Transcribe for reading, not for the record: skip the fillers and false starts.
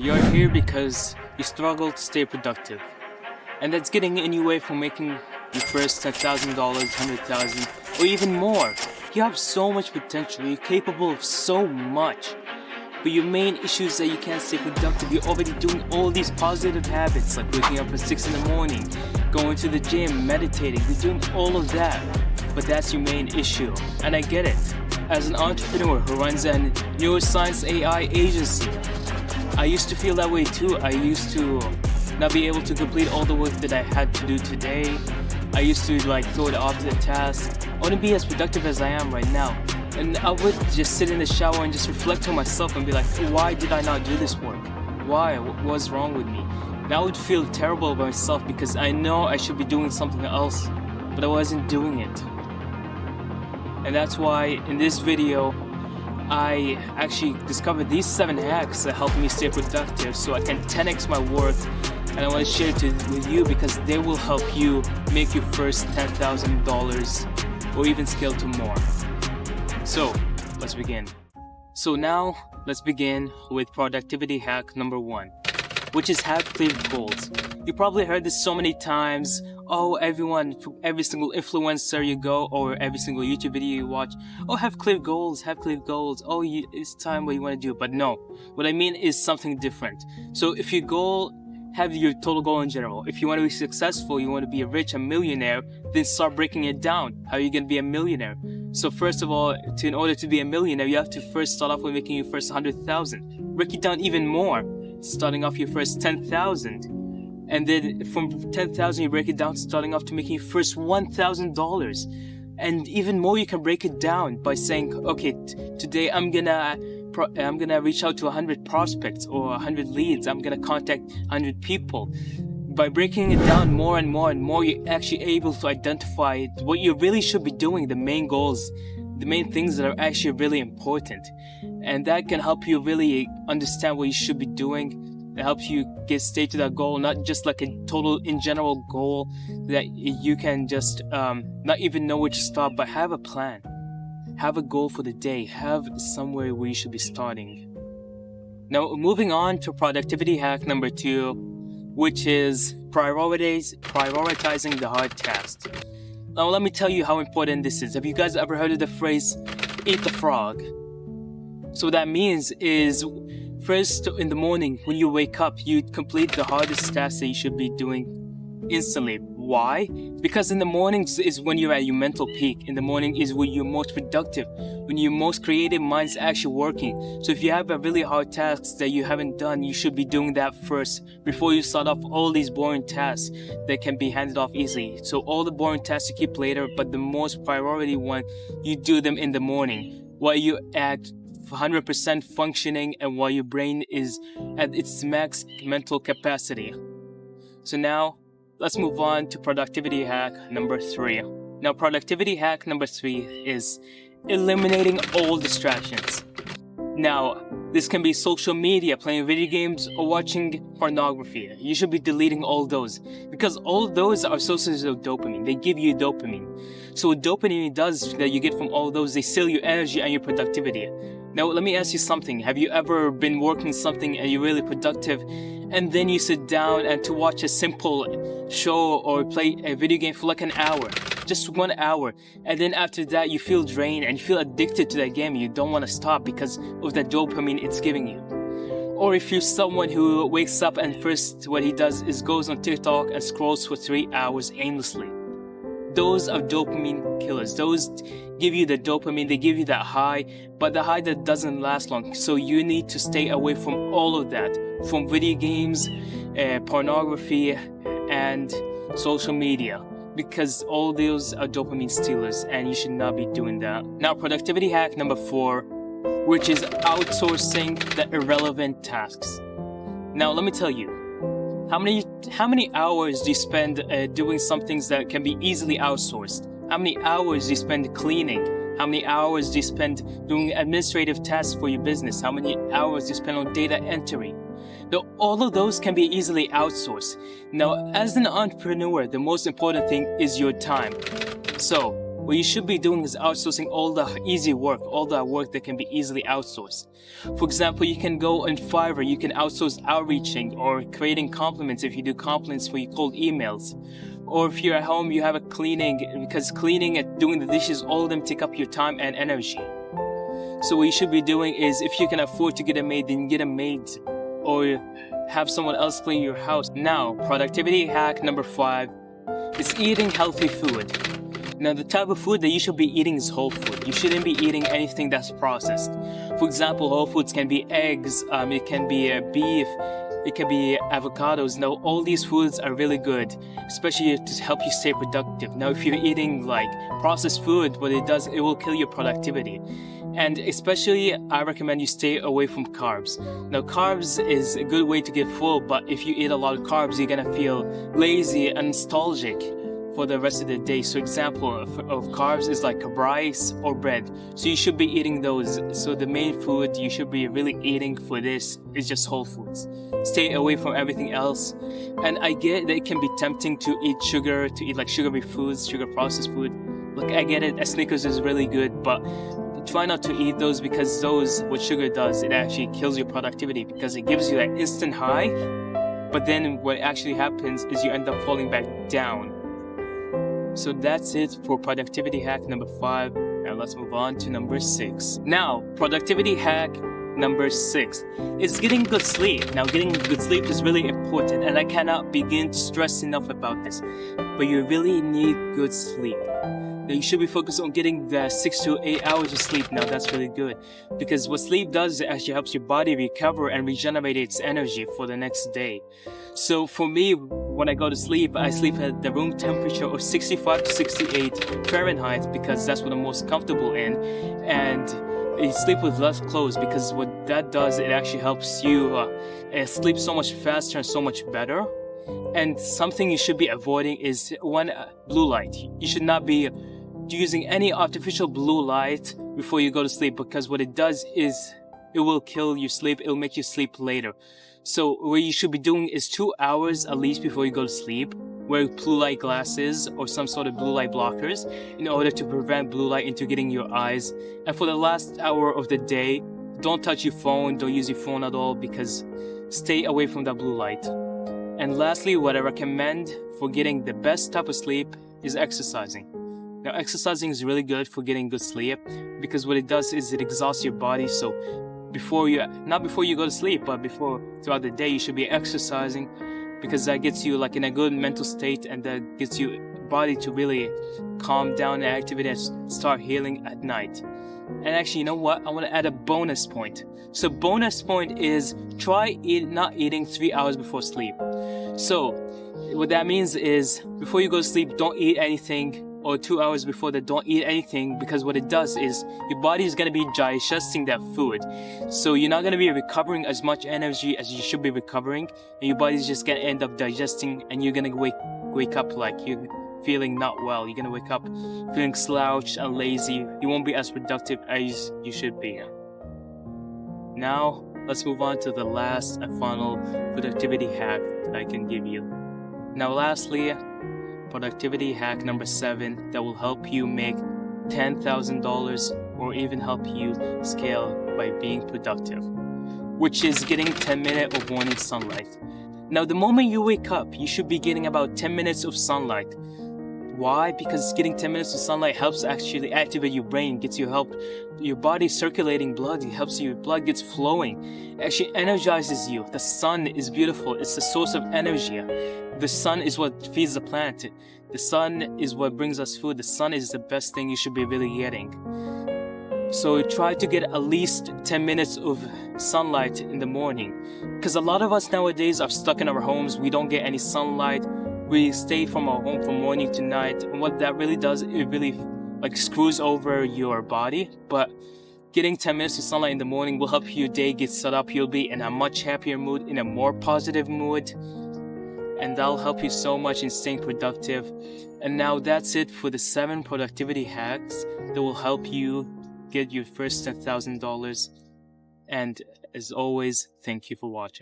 You're here because you struggle to stay productive, and that's getting in your way from making your first $10,000, $100,000, or even more. You have so much potential, you're capable of so much, but your main issue is that you can't stay productive. You're already doing all these positive habits like waking up at 6 in the morning, going to the gym, meditating, you're doing all of that, but that's your main issue, and I get it. As an entrepreneur who runs a neuroscience AI agency, I used to feel that way too. I used to not be able to complete all the work that I had to do today. I used to throw it off to the task. I wouldn't be as productive as I am right now. And I would just sit in the shower and just reflect on myself and be like, why did I not do this work? Why? What was wrong with me? And I would feel terrible about myself because I know I should be doing something else, but I wasn't doing it. And that's why in this video, I actually discovered these 7 hacks that help me stay productive so I can 10x my worth, and I want to share it with you because they will help you make your first $10,000 or even scale to more. So let's begin. So now let's begin with productivity hack number 1, which is have clear goals. You probably heard this so many times. Oh, everyone, every single influencer you go or every single YouTube video you watch, oh, have clear goals, have clear goals. Oh, it's time what you want to do. But no, what I mean is something different. So if your goal, have your total goal in general. If you want to be successful, you want to be rich, a millionaire, then start breaking it down. How are you going to be a millionaire? So first of all, in order to be a millionaire, you have to first start off with making your first 100,000. Break it down even more, starting off your first 10,000. And then from 10,000, you break it down, starting off to making your first $1,000. And even more, you can break it down by saying, okay, today I'm gonna reach out to 100 prospects or 100 leads. I'm gonna contact 100 people. By breaking it down more and more and more, you're actually able to identify what you really should be doing, the main goals, the main things that are actually really important. And that can help you really understand what you should be doing. It helps you stay to that goal, not just like a total in general goal that you can just not even know where to start, but have a plan. Have a goal for the day. Have somewhere where you should be starting. Now, moving on to productivity hack number 2, which is prioritizing the hard tasks. Now, let me tell you how important this is. Have you guys ever heard of the phrase, eat the frog? So what that means is, first in the morning, when you wake up, you complete the hardest tasks that you should be doing instantly. Why? Because in the mornings is when you're at your mental peak. In the morning is when you're most productive, when your most creative mind's actually working. So if you have a really hard task that you haven't done, you should be doing that first before you start off all these boring tasks that can be handed off easily. So all the boring tasks you keep later, but the most priority one, you do them in the morning while you act 100% functioning and while your brain is at its max mental capacity. So now, let's move on to productivity hack number 3. Now, productivity hack number 3 is eliminating all distractions. Now, this can be social media, playing video games, or watching pornography. You should be deleting all those because all those are sources of dopamine. They give you dopamine. So what dopamine does that you get from all those, they steal your energy and your productivity. Now, let me ask you something. Have you ever been working something and you're really productive, and then you sit down and to watch a simple show or play a video game for like an hour, just 1 hour, and then after that you feel drained and you feel addicted to that game and you don't want to stop because of the dopamine it's giving you? Or if you're someone who wakes up and first what he does is goes on TikTok and scrolls for 3 hours aimlessly. Those are dopamine killers. Those give you the dopamine, they give you that high, but the high that doesn't last long. So you need to stay away from all of that, from video games, pornography, and social media, because all those are dopamine stealers and you should not be doing that. Now, productivity hack number 4, which is outsourcing the irrelevant tasks. Now, let me tell you, how many hours do you spend doing some things that can be easily outsourced? How many hours do you spend cleaning? How many hours do you spend doing administrative tasks for your business? How many hours do you spend on data entry? Now, all of those can be easily outsourced. Now, as an entrepreneur, the most important thing is your time. So, What you should be doing is outsourcing all the easy work, all the work that can be easily outsourced. For example, you can go on Fiverr, you can outsource outreaching or creating compliments if you do compliments for your cold emails. Or if you're at home, you have a cleaning, because cleaning and doing the dishes, all of them take up your time and energy. So what you should be doing is, if you can afford to get a maid, then get a maid or have someone else clean your house. Now, productivity hack number 5 is eating healthy food. Now, the type of food that you should be eating is whole food. You shouldn't be eating anything that's processed. For example, whole foods can be eggs, it can be beef, it can be avocados. Now, all these foods are really good, especially to help you stay productive. Now, if you're eating like processed food, what it does, it will kill your productivity. And especially, I recommend you stay away from carbs. Now, carbs is a good way to get full, but if you eat a lot of carbs, you're gonna feel lazy and nostalgic for the rest of the day. So example of carbs is like rice or bread. So you should be eating those. So the main food you should be really eating for this is just whole foods. Stay away from everything else. And I get that it can be tempting to eat sugar, to eat like sugary foods, sugar processed food. Look, I get it, a Snickers is really good, but try not to eat those, because those, what sugar does, it actually kills your productivity, because it gives you that instant high, but then what actually happens is you end up falling back down. So that's it for productivity hack number 5. Now let's move on to number 6. Now, productivity hack number 6 is getting good sleep. Now, getting good sleep is really important, and I cannot begin to stress enough about this, but you really need good sleep. Now, you should be focused on getting the 6 to 8 hours of sleep. Now, that's really good, because what sleep does is it actually helps your body recover and regenerate its energy for the next day. So for me, when I go to sleep, I sleep at the room temperature of 65 to 68 Fahrenheit, because that's what I'm most comfortable in. And you sleep with less clothes, because what that does, it actually helps you sleep so much faster and so much better. And something you should be avoiding is blue light. You should not be using any artificial blue light before you go to sleep, because what it does is it will kill your sleep. It will make you sleep later. So what you should be doing is 2 hours at least before you go to sleep, wear blue light glasses or some sort of blue light blockers in order to prevent blue light into getting your eyes. And for the last hour of the day, don't touch your phone, don't use your phone at all, because stay away from that blue light. And lastly, what I recommend for getting the best type of sleep is exercising. Now, exercising is really good for getting good sleep, because what it does is it exhausts your body. So not before you go to sleep, but throughout the day, you should be exercising, because that gets you like in a good mental state, and that gets your body to really calm down and activate and start healing at night. And actually, you know what? I want to add a bonus point. So bonus point is try not eating 3 hours before sleep. So what that means is before you go to sleep, don't eat anything, or 2 hours before that, don't eat anything, because what it does is your body is going to be digesting that food. So you're not going to be recovering as much energy as you should be recovering, and your body's just going to end up digesting, and you're going to wake up like you're feeling not well. You're going to wake up feeling slouched and lazy. You won't be as productive as you should be. Now, let's move on to the last and final productivity hack that I can give you. Now, lastly, productivity hack number 7 that will help you make $10,000 or even help you scale by being productive, which is getting 10 minutes of morning sunlight. Now, the moment you wake up, you should be getting about 10 minutes of sunlight. Why? Because getting 10 minutes of sunlight helps actually activate your brain, gets you your body circulating blood, it helps your blood gets flowing, it actually energizes you. The sun is beautiful, it's the source of energy. The sun is what feeds the planet. The sun is what brings us food. The sun is the best thing you should be really getting. So try to get at least 10 minutes of sunlight in the morning, because a lot of us nowadays are stuck in our homes. We don't get any sunlight. We stay from our home from morning to night, and what that really does, it really like screws over your body. But getting 10 minutes of sunlight in the morning will help your day get set up. You'll be in a much happier mood, in a more positive mood, and that'll help you so much in staying productive. And now that's it for the 7 productivity hacks that will help you get your first $10,000. And as always, thank you for watching.